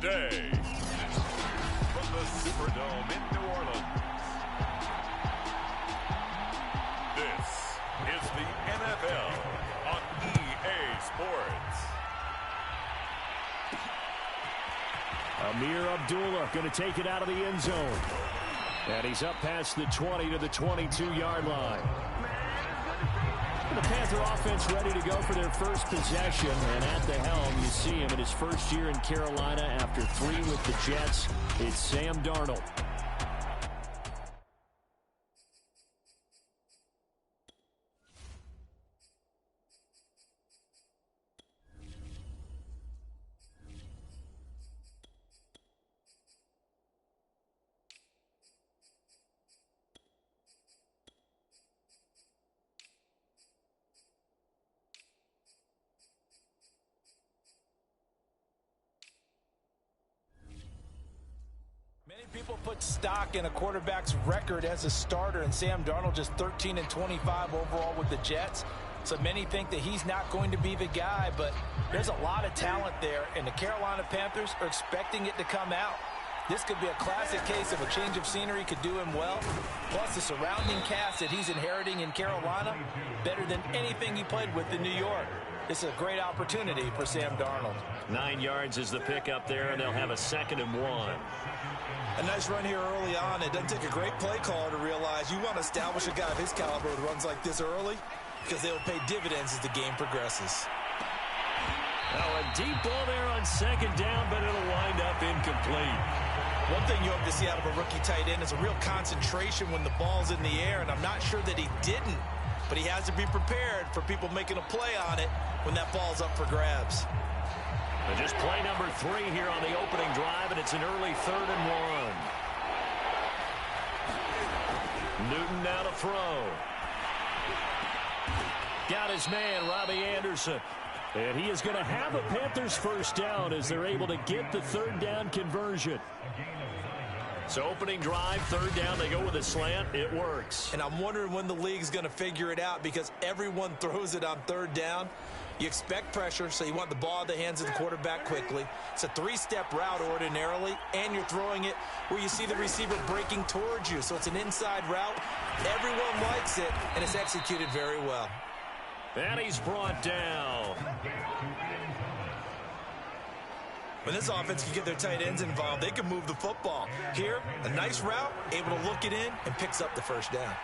today, from the Superdome in New Orleans, this is the NFL on EA Sports. Amir Abdullah going to take it out of the end zone. And he's up past the 20 to the 22-yard line. The Panther offense ready to go for their first possession. And at the helm, you see him in his first year in Carolina after 3 with the Jets. It's Sam Darnold. Many people put stock in a quarterback's record as a starter, and Sam Darnold just 13-25 overall with the Jets. So many think that he's not going to be the guy, but there's a lot of talent there, and the Carolina Panthers are expecting it to come out. This could be a classic case of a change of scenery could do him well. Plus, the surrounding cast that he's inheriting in Carolina, better than anything he played with in New York. This is a great opportunity for Sam Darnold. 9 yards is the pickup there, and they'll have a 2nd and 1. A nice run here early on. It doesn't take a great play caller to realize you want to establish a guy of his caliber with runs like this early because they will pay dividends as the game progresses. Now a deep ball there on 2nd down, but it'll wind up incomplete. One thing you hope to see out of a rookie tight end is a real concentration when the ball's in the air, and I'm not sure that he didn't, but he has to be prepared for people making a play on it when that ball's up for grabs. And just play number 3 here on the opening drive, and it's an early 3rd and 1. Newton now to throw. Got his man, Robbie Anderson. And he is going to have a Panthers first down as they're able to get the 3rd down conversion. So opening drive, 3rd down, they go with a slant. It works. And I'm wondering when the league's going to figure it out because everyone throws it on 3rd down. You expect pressure, so you want the ball in the hands of the quarterback quickly. It's a 3-step route ordinarily, and you're throwing it where you see the receiver breaking towards you. So it's an inside route. Everyone likes it, and it's executed very well. And he's brought down. When this offense can get their tight ends involved, they can move the football. Here, a nice route, able to look it in, and picks up the first down.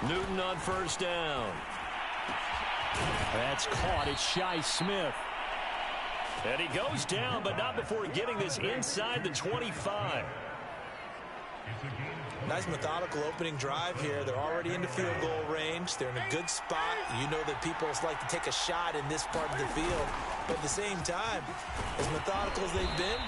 Newton on 1st down. That's caught. It's Shi Smith. And he goes down, but not before getting this inside the 25. Nice methodical opening drive here. They're already into field goal range. They're in a good spot. You know that people like to take a shot in this part of the field. But at the same time, as methodical as they've been,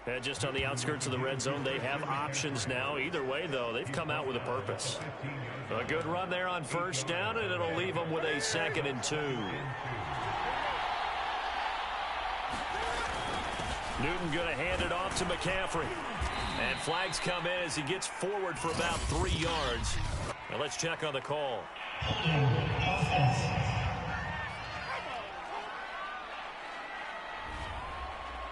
and just on the outskirts of the red zone, they have options now. Either way, though, they've come out with a purpose. A good run there on 1st down, and it'll leave them with a 2nd and 2. Newton going to hand it off to McCaffrey. And flags come in as he gets forward for about 3 yards. Now let's check on the call.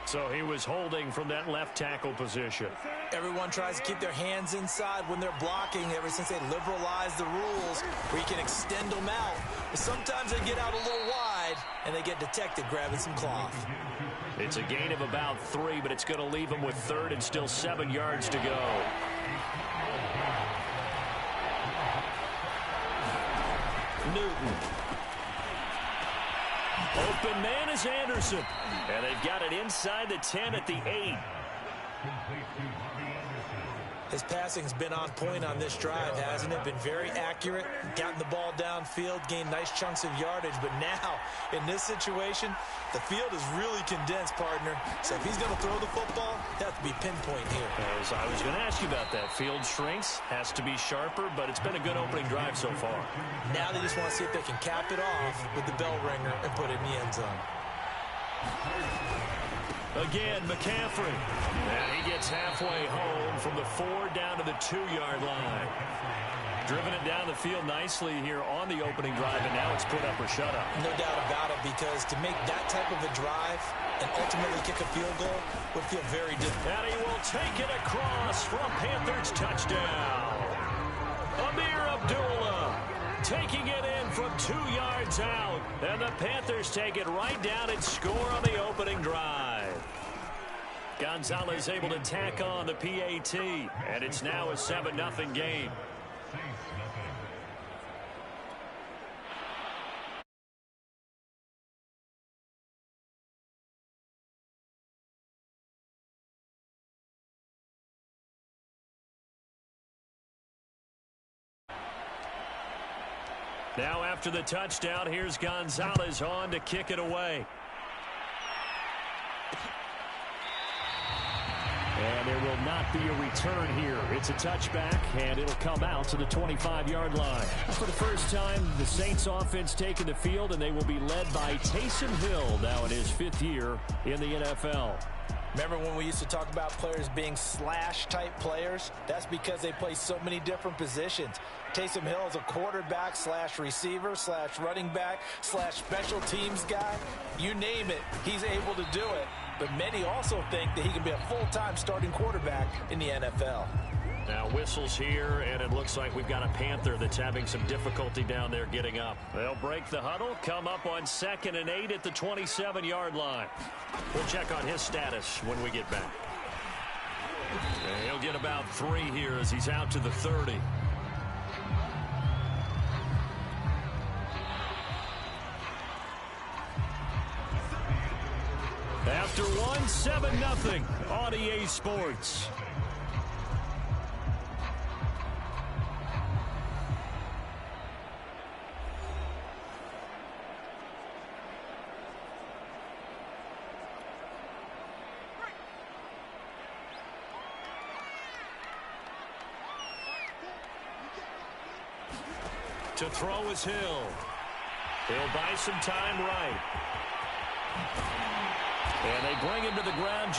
So he was holding from that left tackle position. Everyone tries to keep their hands inside when they're blocking ever since they liberalized the rules where you can extend them out. But sometimes they get out a little wide and they get detected grabbing some cloth. It's a gain of about 3, but it's going to leave them with 3rd and still 7 yards to go. Newton. Open man is Anderson. And they've got it inside the 10 at the 8. His passing's been on point on this drive, hasn't it? Been very accurate, gotten the ball downfield, gained nice chunks of yardage. But now, in this situation, the field is really condensed, partner. So if he's going to throw the football, it has to be pinpoint here. As I was going to ask you about that. Field shrinks, has to be sharper, but it's been a good opening drive so far. Now they just want to see if they can cap it off with the bell ringer and put it in the end zone. Again, McCaffrey. And he gets halfway home from the 4 down to the 2-yard line. Driven it down the field nicely here on the opening drive, and now it's put up or shut up. No doubt about it, because to make that type of a drive and ultimately kick a field goal would feel very different. And he will take it across for a Panthers touchdown. Amir Abdullah taking it in from 2 yards out. And the Panthers take it right down and score on the opening drive. Gonzalez able to tack on the PAT. And it's now a 7-0 game. Now after the touchdown, here's Gonzalez on to kick it away. And there will not be a return here. It's a touchback, and it'll come out to the 25-yard line. For the first time, the Saints offense taking the field, and they will be led by Taysom Hill now in his 5th year in the NFL. Remember when we used to talk about players being slash-type players? That's because they play so many different positions. Taysom Hill is a quarterback slash receiver slash running back slash special teams guy. You name it, he's able to do it. But many also think that he can be a full-time starting quarterback in the NFL. Now whistles here, and it looks like we've got a Panther that's having some difficulty down there getting up. They'll break the huddle, come up on 2nd and 8 at the 27-yard line. We'll check on his status when we get back. And he'll get about 3 here as he's out to the 30. After 1, 7-0 on EA Sports. To throw is Hill. He'll buy some time right. And they bring him to the ground.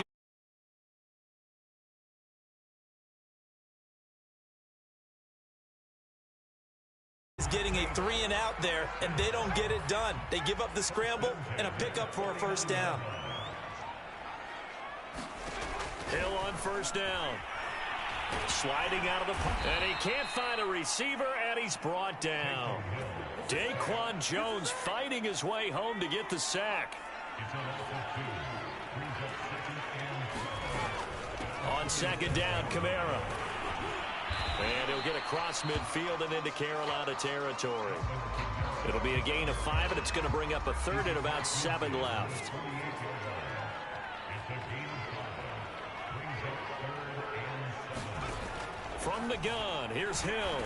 Is getting a 3-and-out there, and they don't get it done. They give up the scramble and a pickup for a first down. Hill on first down. Sliding out of the... And he can't find a receiver, and he's brought down. Daquan Jones fighting his way home to get the sack. On 2nd down, Kamara. And he'll get across midfield and into Carolina territory. It'll be a gain of 5, and it's going to bring up a 3rd and about 7 left. From the gun, here's Hill.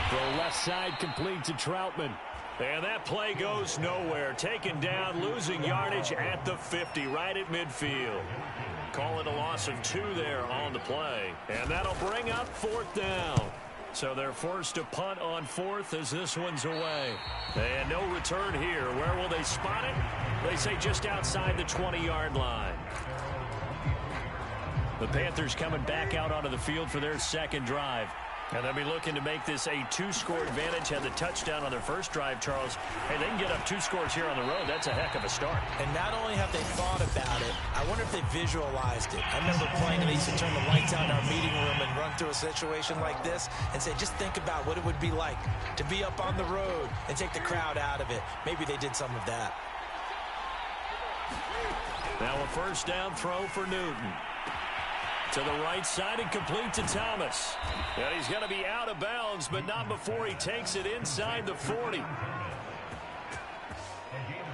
Throw left side complete to Troutman. And that play goes nowhere. Taken down, losing yardage at the 50, right at midfield. Call it a loss of 2 there on the play. And that'll bring up 4th down. So they're forced to punt on 4th as this one's away. And no return here. Where will they spot it? They say just outside the 20-yard line. The Panthers coming back out onto the field for their 2nd drive. And they'll be looking to make this a 2-score advantage. Had the touchdown on their first drive, Charles. Hey, they can get up 2 scores here on the road. That's a heck of a start. And not only have they thought about it, I wonder if they visualized it. I remember playing, and they used to turn the lights out in our meeting room and run through a situation like this and say, just think about what it would be like to be up on the road and take the crowd out of it. Maybe they did some of that. Now a first down throw for Newton. To the right side and complete to Thomas. And he's going to be out of bounds, but not before he takes it inside the 40.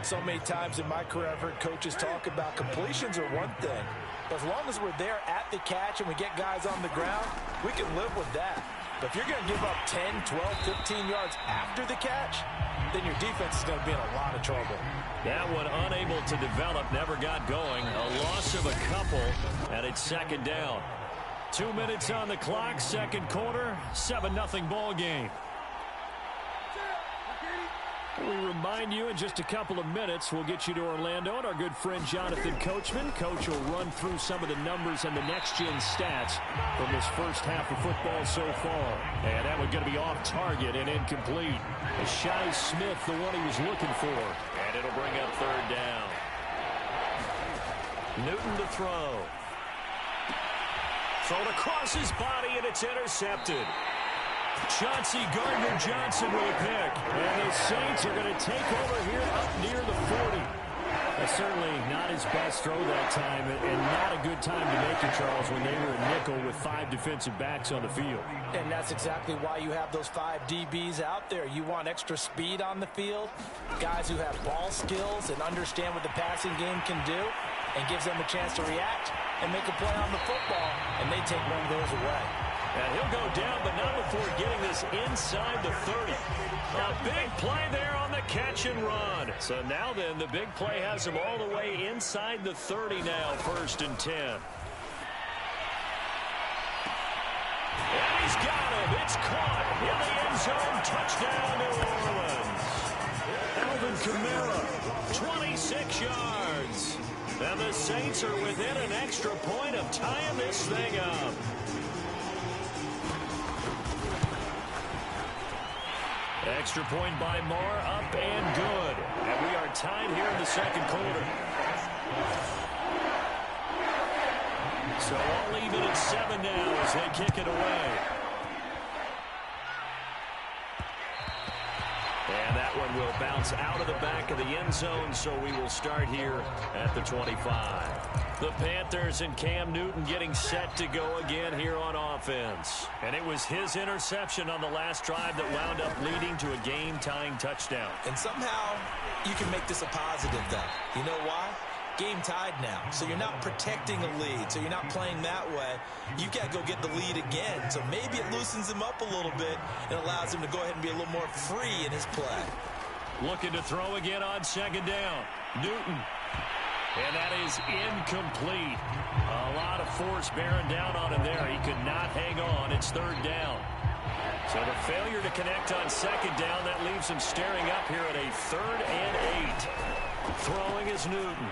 So many times in my career I've heard coaches talk about completions are one thing. But as long as we're there at the catch and we get guys on the ground, we can live with that. But if you're going to give up 10, 12, 15 yards after the catch, then your defense is going to be in a lot of trouble. That one unable to develop, never got going. A loss of a couple, and it's second down. 2 minutes on the clock, second quarter, 7-0 ball game. We remind you in just a couple of minutes, we'll get you to Orlando and our good friend Jonathan Coachman. Coach will run through some of the numbers and the next-gen stats from this first half of football so far. And that one going to be off target and incomplete. Shai Smith, the one he was looking for. And it'll bring up third down. Newton to throw. Thrown across his body, and it's intercepted. Chauncey Gardner-Johnson with a pick. And the Saints are going to take over here up near the 40. That's certainly not his best throw that time, and not a good time to make it, Charles, when they were a nickel with 5 defensive backs on the field. And that's exactly why you have those 5 DBs out there. You want extra speed on the field, guys who have ball skills and understand what the passing game can do, and gives them a chance to react and make a play on the football, and they take one of those away. And he'll go down, but not before getting this inside the 30. A big play there on the catch and run. So now then, the big play has him all the way inside the 30 now, 1st and 10. And he's got him. It's caught in the end zone. Touchdown, New Orleans. Alvin Kamara, 26 yards. And the Saints are within an extra point of tying this thing up. Extra point by Moore, up and good. And we are tied here in the second quarter. So all even at 7 now as they kick it away. And that one will bounce out of the back of the end zone, so we will start here at the 25. The Panthers and Cam Newton getting set to go again here on offense. And it was his interception on the last drive that wound up leading to a game-tying touchdown. And somehow you can make this a positive, though. You know why? Game tied now, so you're not protecting a lead, so you're not playing that way. You've got to go get the lead again, so maybe it loosens him up a little bit and allows him to go ahead and be a little more free in his play. Looking to throw again on second down. Newton. And that is incomplete. A lot of force bearing down on him there. He could not hang on. It's third down. So the failure to connect on second down, that leaves him staring up here at a 3rd and 8. Throwing is Newton.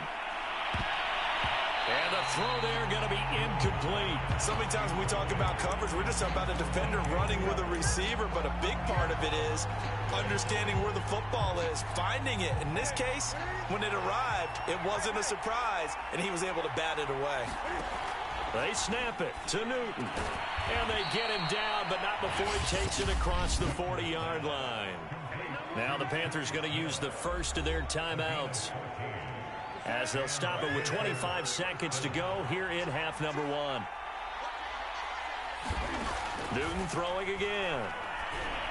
And the throw there going to be incomplete. So many times when we talk about coverage, we're just talking about a defender running with a receiver, but a big part of it is understanding where the football is, finding it. In this case, when it arrived, it wasn't a surprise, and he was able to bat it away. They snap it to Newton. And they get him down, but not before he takes it across the 40-yard line. Now the Panthers going to use the first of their timeouts, as they'll stop it with 25 seconds to go here in half number 1. Newton throwing again.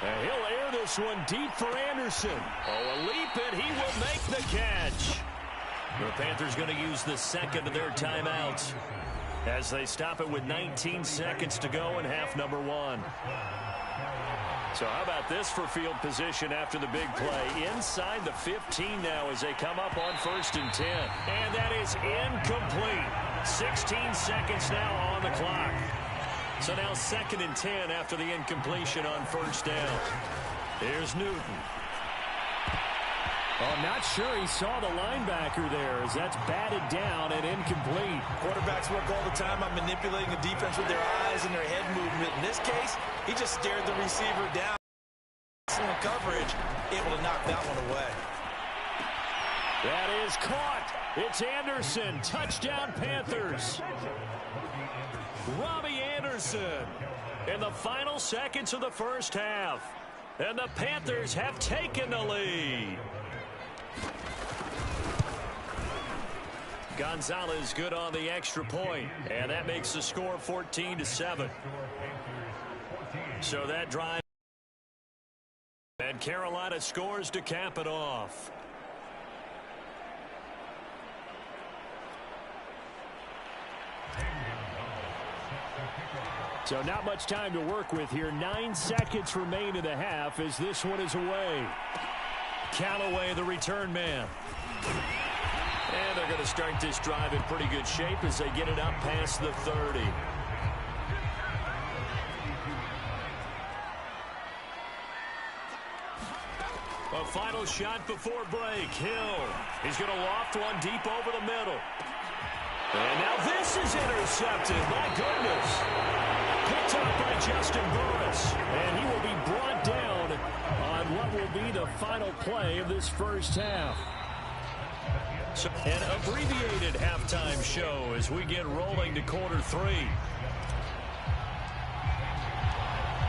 And he'll air this one deep for Anderson. Oh, a leap, and he will make the catch. The Panthers going to use the second of their timeouts as they stop it with 19 seconds to go in half number 1. So how about this for field position after the big play? Inside the 15 now as they come up on 1st and 10. And that is incomplete. 16 seconds now on the clock. So now 2nd and 10 after the incompletion on 1st down. Here's Newton. Oh, I'm not sure he saw the linebacker there as that's batted down and incomplete. Quarterbacks work all the time on manipulating the defense with their eyes and their head movement. In this case, he just stared the receiver down. Excellent coverage, able to knock that one away. That is caught. It's Anderson. Touchdown, Panthers. Robbie Anderson in the final seconds of the first half. And the Panthers have taken the lead. Gonzalez good on the extra point, and that makes the score 14-7. So that drive, and Carolina scores to cap it off. So not much time to work with here. 9 seconds remain in the half as this one is away. Callaway, the return man. And they're going to start this drive in pretty good shape as they get it up past the 30. A final shot before break. Hill. He's going to loft one deep over the middle. And now this is intercepted. My goodness. Picked up by Justin Burris. And he will be brought down on what will be the final play of this first half. So an abbreviated halftime show as we get rolling to quarter 3.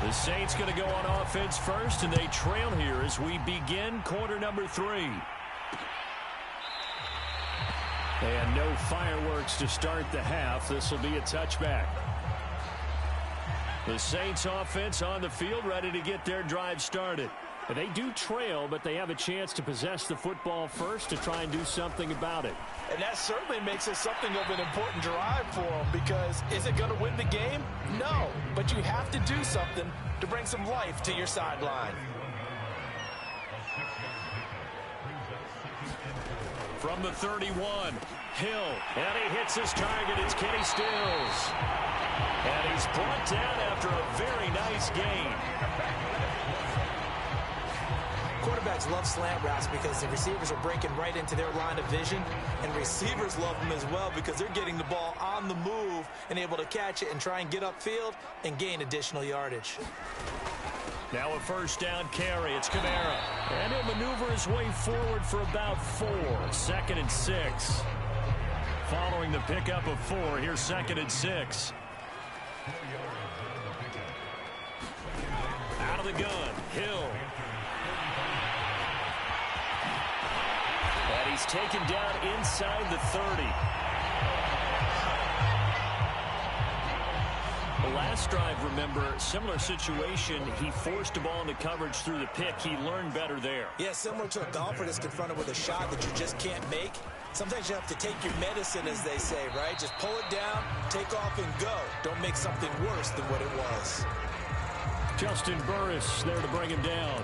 The Saints going to go on offense first, and they trail here as we begin quarter number 3. And no fireworks to start the half. This will be a touchback. The Saints offense on the field ready to get their drive started. They do trail, but they have a chance to possess the football first to try and do something about it. And that certainly makes it something of an important drive for them, because is it going to win the game? No, but you have to do something to bring some life to your sideline. From the 31, Hill, and he hits his target. It's Kenny Stills. And he's brought down after a very nice gain. Quarterbacks love slant routes because the receivers are breaking right into their line of vision, and receivers love them as well because they're getting the ball on the move and able to catch it and try and get upfield and gain additional yardage. Now a first down carry. It's Kamara. And he'll maneuver his way forward for about 4. 2nd and 6. Following the pickup of 4, here's 2nd and 6. Out of the gun, Hill. And he's taken down inside the 30. The last drive, remember, similar situation. He forced a ball into coverage through the pick. He learned better there. Yeah, similar to a golfer that's confronted with a shot that you just can't make. Sometimes you have to take your medicine, as they say, right? Just pull it down, take off, and go. Don't make something worse than what it was. Justin Burris there to bring him down.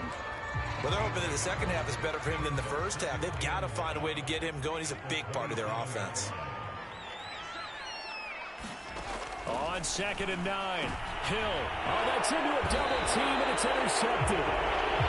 Well, they're hoping that the second half is better for him than the first half. They've got to find a way to get him going. He's a big part of their offense. On 2nd and 9, Hill. Oh, that's into a double team, and it's intercepted.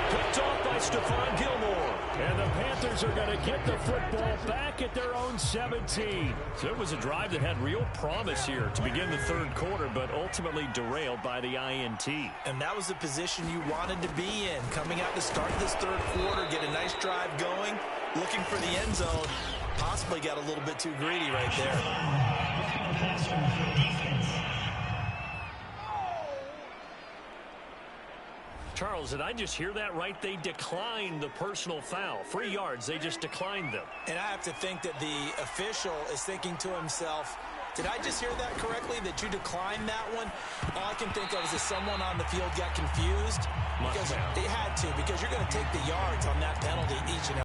Picked off by Stephon Gilmore. And the Panthers are going to get the football back at their own 17. So it was a drive that had real promise here to begin the third quarter, but ultimately derailed by the INT. And that was the position you wanted to be in. Coming out to start this third quarter, get a nice drive going, looking for the end zone. Possibly got a little bit too greedy right there. Charles, did I just hear that right? They declined the personal foul. 3 yards, they just declined them. And I have to think that the official is thinking to himself, did I just hear that correctly, that you declined that one? All I can think of is that someone on the field got confused. Because they had to, because you're going to take the yards on that penalty each and every